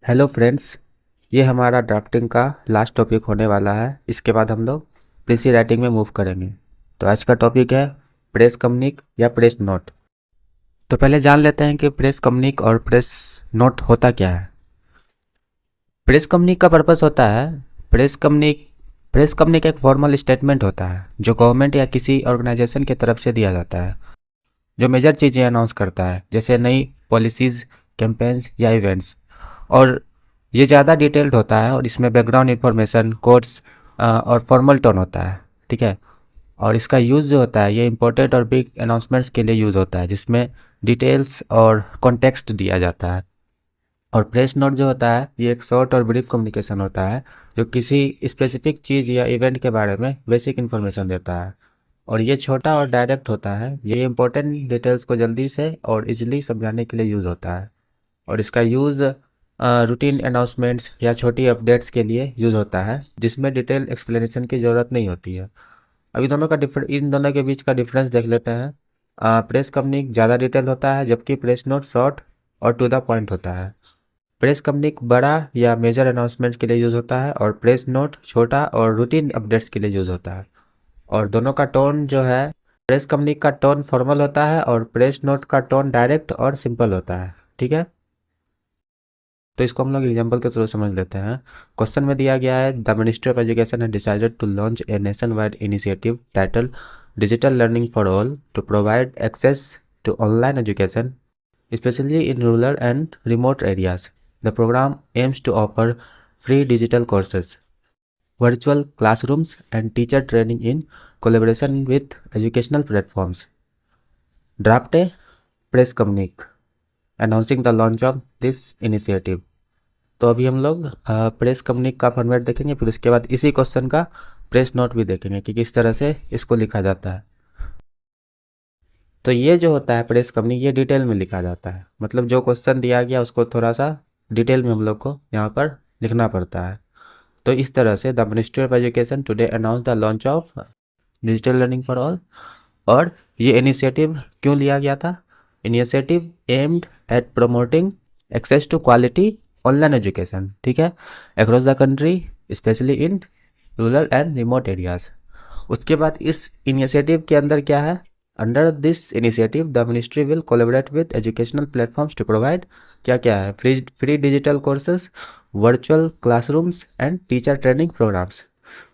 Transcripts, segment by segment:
Hello friends, ये हमारा drafting का लास्ट टॉपिक होने वाला है। इसके बाद हम लोग प्रीसी राइटिंग में मूव करेंगे। तो आज का टॉपिक है प्रेस कम्युनिक या प्रेस नोट। तो पहले जान लेते हैं कि प्रेस कम्युनिक और प्रेस नोट होता क्या है। प्रेस कम्युनिक का पर्पस होता है प्रेस कम्युनिक एक फॉर्मल स्टेटमेंट होता है जो गवर्नमेंट या किसी ऑर्गेनाइजेशन की तरफ से दिया जाता है, जो मेजर चीज़ें अनाउंस करता है, जैसे नई पॉलिसीज़, कैंपेन्स या इवेंट्स। और ये ज़्यादा डिटेल्ड होता है और इसमें बैकग्राउंड इन्फॉर्मेशन, कोड्स और फॉर्मल टोन होता है। ठीक है। और इसका यूज़ जो होता है ये इंपॉर्टेंट और बिग अनाउंसमेंट्स के लिए यूज़ होता है, जिसमें डिटेल्स और कॉन्टेक्स्ट दिया जाता है। और प्रेस नोट जो होता है ये एक शॉर्ट और ब्रीफ कम्युनिकेशन होता है जो किसी स्पेसिफिक चीज़ या इवेंट के बारे में बेसिक इन्फॉर्मेशन देता है। और ये छोटा और डायरेक्ट होता है। ये इंपॉर्टेंट डिटेल्स को जल्दी से और इजीली समझाने के लिए यूज़ होता है। और इसका यूज़ रूटीन अनाउंसमेंट्स या छोटी अपडेट्स के लिए यूज़ होता है, जिसमें डिटेल एक्सप्लेनेशन की ज़रूरत नहीं होती है। अभी इन दोनों के बीच का डिफरेंस देख लेते हैं। प्रेस कम्युनिक ज़्यादा डिटेल होता है, जबकि प्रेस नोट शॉर्ट और टू द पॉइंट होता है। प्रेस कम्युनिक बड़ा या मेजर अनाउंसमेंट के लिए यूज़ होता है और प्रेस नोट छोटा और रूटीन अपडेट्स के लिए यूज़ होता है। और दोनों का टोन जो है, प्रेस कम्युनिक का टोन फॉर्मल होता है और प्रेस नोट का टोन डायरेक्ट और सिंपल होता है। ठीक है। तो इसको हम लोग एग्जाम्पल के थ्रू समझ लेते हैं। क्वेश्चन में दिया गया है, the ministry of education has decided to launch a nationwide initiative title digital learning for all to provide access to online education especially in rural and remote areas. The program aims to offer free digital courses, virtual classrooms, and teacher training in collaboration with educational platforms. Draft a press communique announcing the launch of this initiative. तो अभी हम लोग press कम्युनिक का format देखेंगे, फिर उसके बाद इसी क्वेश्चन का प्रेस नोट भी देखेंगे कि किस तरह से इसको लिखा जाता है। तो ये जो होता है प्रेस कम्युनिक, ये डिटेल में लिखा जाता है। मतलब जो क्वेश्चन दिया गया उसको थोड़ा सा डिटेल में हम लोग को यहाँ पर लिखना पड़ता है। तो इस तरह से the ministry of education today announce the launch of digital learning for all. और ये इनिशिएटिव क्यों लिया गया था? Initiative aimed at promoting access to quality online education, ठीक है, across the country, specially in rural and remote areas. उसके बाद इस इनिशिएटिव के अंदर क्या है? Under this initiative the ministry will collaborate with educational platforms to provide क्या क्या है? Free digital courses, virtual classrooms and teacher training programs.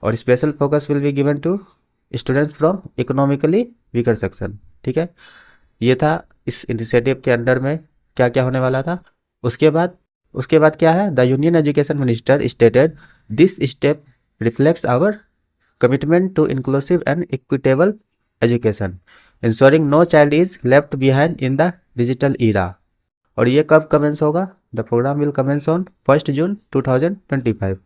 और special focus will be given to students from economically weaker section. ठीक है, ये था इस initiative के अंडर में क्या क्या होने वाला था। उसके बाद क्या है? The union education minister stated this step reflects our commitment to inclusive and equitable education, ensuring no child is left behind in the digital era. और ये कब कमेंस होगा? The programme will commence on 1 June 2025।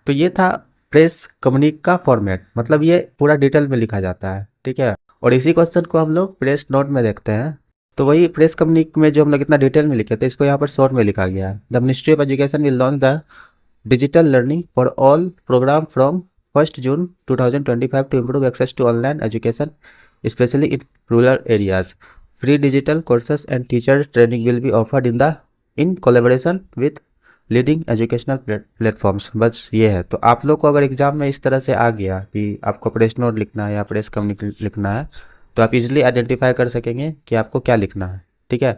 तो ये था press कम्युनिक का format, मतलब ये पूरा डिटेल में लिखा जाता है। ठीक है। और इसी क्वेश्चन को हम लोग प्रेस नोट में देखते हैं। तो वही प्रेस कम्युनिक में जो हम लोग इतना डिटेल में लिखे थे, इसको यहाँ पर शॉर्ट में लिखा गया है। The ministry of education will launch the digital learning for all programme from 1 June 2025 to improve access to online education, especially in rural areas. Free digital courses and teacher training will be offered in collaboration with leading educational platforms. बस ये है। तो आप लोग को अगर exam में इस तरह से आ गया कि आपको प्रेस नोट लिखना है या प्रेस कम्युनिक लिखना है, तो आप इजीली आइडेंटिफाई कर सकेंगे कि आपको क्या लिखना है। ठीक है।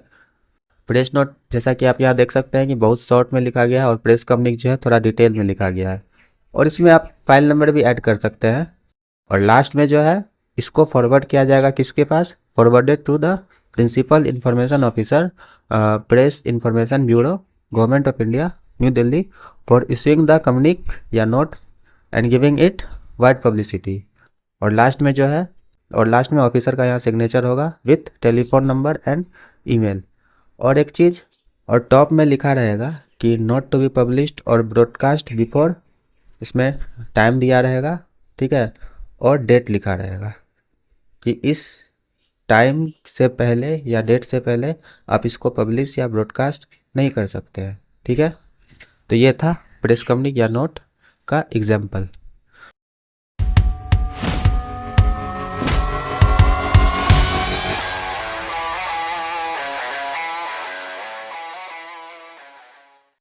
प्रेस नोट जैसा कि आप यहाँ देख सकते हैं कि बहुत शॉर्ट में लिखा गया है और प्रेस कम्युनिक जो है थोड़ा डिटेल में लिखा गया है। और इसमें आप फाइल नंबर भी ऐड कर सकते हैं। और लास्ट में जो है इसको फॉरवर्ड किया जाएगा किसके पास? Forwarded to the principal information officer, press information bureau, government of India, new Delhi, for issuing the communique या note and giving it wide publicity. और लास्ट में ऑफिसर का यहाँ सिग्नेचर होगा with telephone number and email. और एक चीज़, और टॉप में लिखा रहेगा कि नोट टू बी पब्लिश्ड और ब्रॉडकास्ट बिफोर, इसमें टाइम दिया रहेगा। ठीक है। और डेट लिखा रहेगा कि इस टाइम से पहले या डेट से पहले आप इसको पब्लिश या ब्रॉडकास्ट नहीं कर सकते हैं। ठीक है। तो ये था प्रेस कम्युनिक या नोट का एग्जाम्पल।